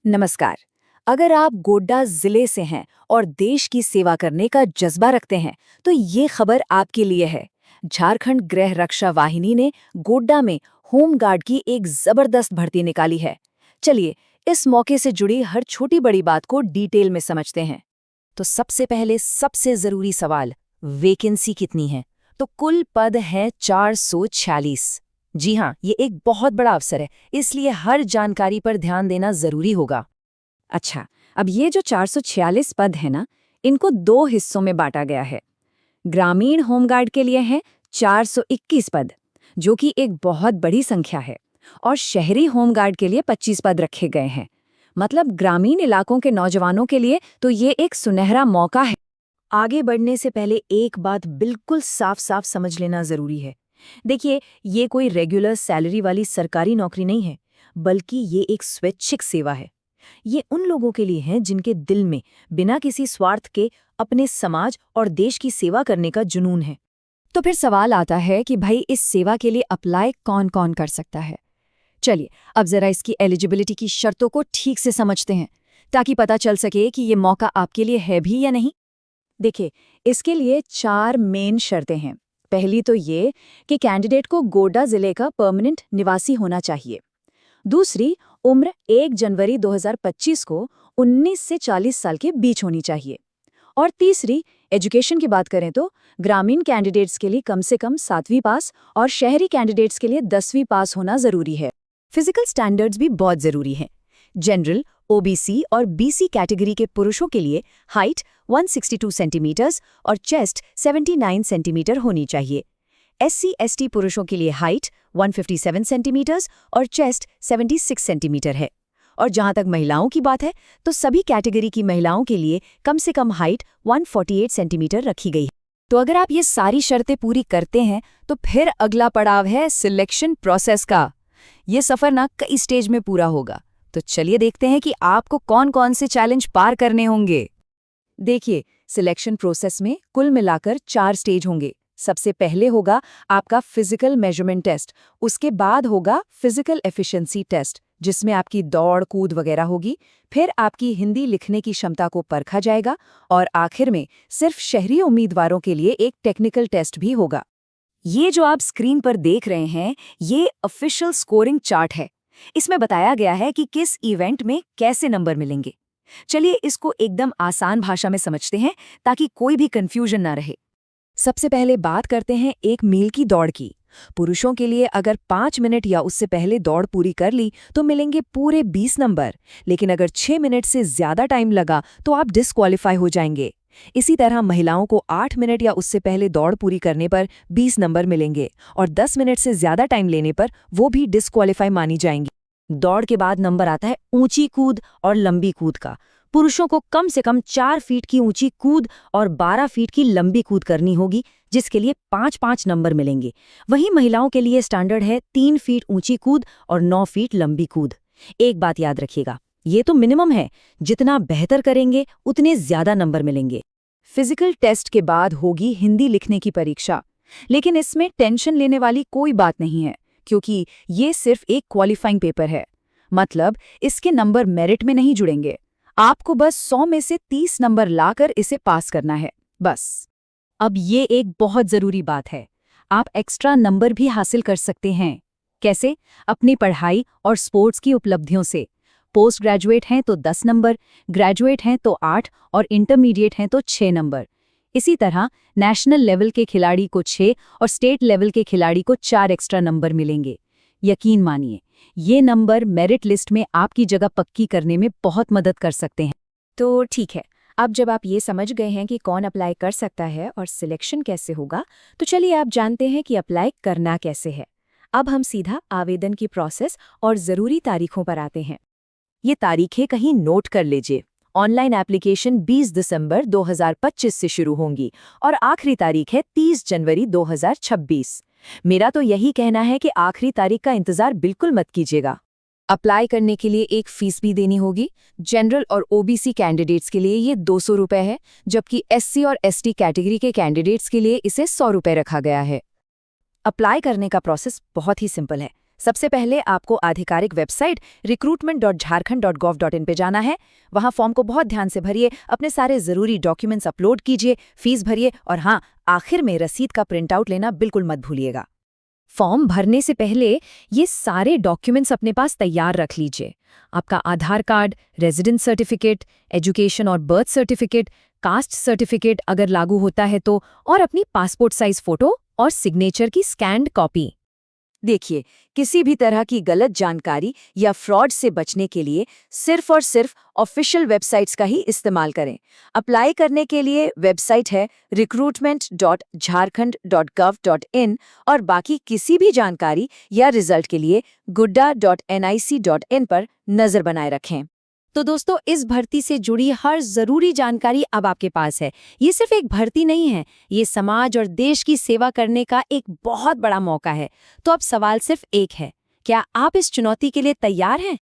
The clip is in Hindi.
नमस्कार। अगर आप गोड्डा जिले से हैं और देश की सेवा करने का जज्बा रखते हैं, तो ये खबर आपके लिए है। झारखंड गृह रक्षा वाहिनी ने गोड्डा में होमगार्ड की एक जबरदस्त भर्ती निकाली है। चलिए, इस मौके से जुड़ी हर छोटी बड़ी बात को डिटेल में समझते हैं। तो सबसे पहले सबसे जरूरी सवाल, वैकेंसी कितनी है? तो कुल पद है 446। जी हाँ, ये एक बहुत बड़ा अवसर है, इसलिए हर जानकारी पर ध्यान देना जरूरी होगा। अच्छा, अब ये जो 446 पद है ना, इनको दो हिस्सों में बांटा गया है। ग्रामीण होमगार्ड के लिए हैं 421 पद, जो कि एक बहुत बड़ी संख्या है, और शहरी होमगार्ड के लिए 25 पद रखे गए हैं। मतलब ग्रामीण इलाकों के नौजवानों के लिए तो ये एक सुनहरा मौका है। आगे बढ़ने से पहले एक बात बिल्कुल साफ साफ समझ लेना जरूरी है। देखिए, ये कोई रेगुलर सैलरी वाली सरकारी नौकरी नहीं है, बल्कि ये एक स्वैच्छिक सेवा है। ये उन लोगों के लिए है जिनके दिल में बिना किसी स्वार्थ के अपने समाज और देश की सेवा करने का जुनून है। तो फिर सवाल आता है कि भाई इस सेवा के लिए अप्लाई कौन कौन कर सकता है। चलिए, अब जरा इसकी एलिजिबिलिटी की शर्तों को ठीक से समझते हैं, ताकि पता चल सके कि ये मौका आपके लिए है भी या नहीं। देखिए, इसके लिए 4 मेन शर्तें हैं। पहली तो ये कि कैंडिडेट को गोड्डा जिले का परमानेंट निवासी होना चाहिए। दूसरी, उम्र 1 जनवरी 2025 को 19 से 40 साल के बीच होनी चाहिए। और तीसरी, एजुकेशन की बात करें तो ग्रामीण कैंडिडेट्स के लिए कम से कम 7वीं पास और शहरी कैंडिडेट्स के लिए 10वीं पास होना जरूरी है। फिजिकल स्टैंडर्ड्स भी बहुत जरूरी हैं। जनरल, ओबीसी और बीसी कैटेगरी के पुरुषों के लिए हाइट 162 सेंटीमीटर्स और चेस्ट 79 सेंटीमीटर होनी चाहिए। एससी/एसटी पुरुषों के लिए हाइट 157 सेंटीमीटर्स और चेस्ट 76 सेंटीमीटर है। और जहां तक महिलाओं की बात है, तो सभी कैटेगरी की महिलाओं के लिए कम से कम हाइट 148 सेंटीमीटर रखी गई है। तो अगर आप ये सारी शर्तें पूरी करते हैं, तो फिर अगला पड़ाव है सिलेक्शन प्रोसेस का। ये सफर ना कई स्टेज में पूरा होगा। तो चलिए देखते हैं कि आपको कौन कौन से चैलेंज पार करने होंगे। देखिए, सिलेक्शन प्रोसेस में कुल मिलाकर 4 स्टेज होंगे। सबसे पहले होगा आपका फिजिकल मेजरमेंट टेस्ट, उसके बाद होगा फिजिकल एफिशिएंसी टेस्ट, जिसमें आपकी दौड़ कूद वगैरह होगी। फिर आपकी हिंदी लिखने की क्षमता को परखा जाएगा, और आखिर में सिर्फ शहरी उम्मीदवारों के लिए एक टेक्निकल टेस्ट भी होगा। ये जो आप स्क्रीन पर देख रहे हैं, ये ऑफिशियल स्कोरिंग चार्ट है। इसमें बताया गया है कि किस इवेंट में कैसे नंबर मिलेंगे। चलिए इसको एकदम आसान भाषा में समझते हैं, ताकि कोई भी कंफ्यूजन ना रहे। सबसे पहले बात करते हैं एक मील की दौड़ की। पुरुषों के लिए अगर 5 मिनट या उससे पहले दौड़ पूरी कर ली तो मिलेंगे पूरे 20 नंबर, लेकिन अगर 6 मिनट से ज्यादा टाइम लगा तो आप डिस्क्वालीफाई हो जाएंगे। इसी तरह महिलाओं को 8 मिनट या उससे पहले दौड़ पूरी करने पर 20 नंबर मिलेंगे, और 10 मिनट से ज्यादा टाइम लेने पर वो भी डिस्क्वालीफाई मानी जाएंगी। दौड़ के बाद नंबर आता है ऊंची कूद और लंबी कूद का। पुरुषों को कम से कम 4 फीट की ऊंची कूद और 12 फीट की लंबी कूद करनी होगी, जिसके लिए 5-5 नंबर मिलेंगे। वहीं महिलाओं के लिए स्टैंडर्ड है 3 फीट ऊंची कूद और 9 फीट लंबी कूद। एक बात याद रखिएगा, ये तो मिनिमम है। जितना बेहतर करेंगे उतने ज्यादा नंबर मिलेंगे। फिजिकल टेस्ट के बाद होगी हिंदी लिखने की परीक्षा, लेकिन इसमें टेंशन लेने वाली कोई बात नहीं है, क्योंकि ये सिर्फ एक क्वालिफाइंग पेपर है। मतलब इसके नंबर मेरिट में नहीं जुड़ेंगे। आपको बस 100 में से 30 नंबर लाकर इसे पास करना है, बस। अब ये एक बहुत जरूरी बात है, आप एक्स्ट्रा नंबर भी हासिल कर सकते हैं। कैसे? अपनी पढ़ाई और स्पोर्ट्स की उपलब्धियों से। पोस्ट ग्रेजुएट हैं तो 10 नंबर, ग्रेजुएट हैं तो 8 और इंटरमीडिएट हैं तो 6 नंबर। इसी तरह नेशनल लेवल के खिलाड़ी को 6 और स्टेट लेवल के खिलाड़ी को 4 एक्स्ट्रा नंबर मिलेंगे। यकीन मानिए, ये नंबर मेरिट लिस्ट में आपकी जगह पक्की करने में बहुत मदद कर सकते हैं। तो ठीक है, अब जब आप ये समझ गए हैं कि कौन अप्लाई कर सकता है और सिलेक्शन कैसे होगा, तो चलिए आप जानते हैं कि अप्लाई करना कैसे है। अब हम सीधा आवेदन की प्रोसेस और ज़रूरी तारीखों पर आते हैं। ये तारीखें कहीं नोट कर लीजिए। ऑनलाइन एप्लीकेशन 20 दिसंबर 2025 से शुरू होंगी और आखिरी तारीख है 30 जनवरी 2026। मेरा तो यही कहना है कि आखिरी तारीख का इंतजार बिल्कुल मत कीजिएगा। अप्लाई करने के लिए एक फीस भी देनी होगी। जनरल और ओबीसी कैंडिडेट्स के लिए ये 200 रुपये है, जबकि एससी और एसटी कैटेगरी के कैंडिडेट्स के लिए इसे 100 रुपये रखा गया है। अप्लाई करने का प्रोसेस बहुत ही सिंपल है। सबसे पहले आपको आधिकारिक वेबसाइट recruitment.jharkhand.gov.in पे जाना है। वहाँ फॉर्म को बहुत ध्यान से भरिए, अपने सारे ज़रूरी डॉक्यूमेंट्स अपलोड कीजिए, फीस भरिए और हाँ, आखिर में रसीद का प्रिंट आउट लेना बिल्कुल मत भूलिएगा। फॉर्म भरने से पहले ये सारे डॉक्यूमेंट्स अपने पास तैयार रख लीजिए। आपका आधार कार्ड, रेजिडेंस सर्टिफिकेट, एजुकेशन और बर्थ सर्टिफिकेट, कास्ट सर्टिफिकेट अगर लागू होता है तो, और अपनी पासपोर्ट साइज फोटो और सिग्नेचर की स्कैन्ड कॉपी। देखिए, किसी भी तरह की गलत जानकारी या फ्रॉड से बचने के लिए सिर्फ और सिर्फ ऑफिशियल वेबसाइट्स का ही इस्तेमाल करें। अप्लाई करने के लिए वेबसाइट है recruitment.jharkhand.gov.in और बाकी किसी भी जानकारी या रिजल्ट के लिए gudda.nic.in पर नजर बनाए रखें। तो दोस्तों, इस भर्ती से जुड़ी हर जरूरी जानकारी अब आपके पास है। ये सिर्फ एक भर्ती नहीं है, ये समाज और देश की सेवा करने का एक बहुत बड़ा मौका है। तो अब सवाल सिर्फ एक है, क्या आप इस चुनौती के लिए तैयार हैं?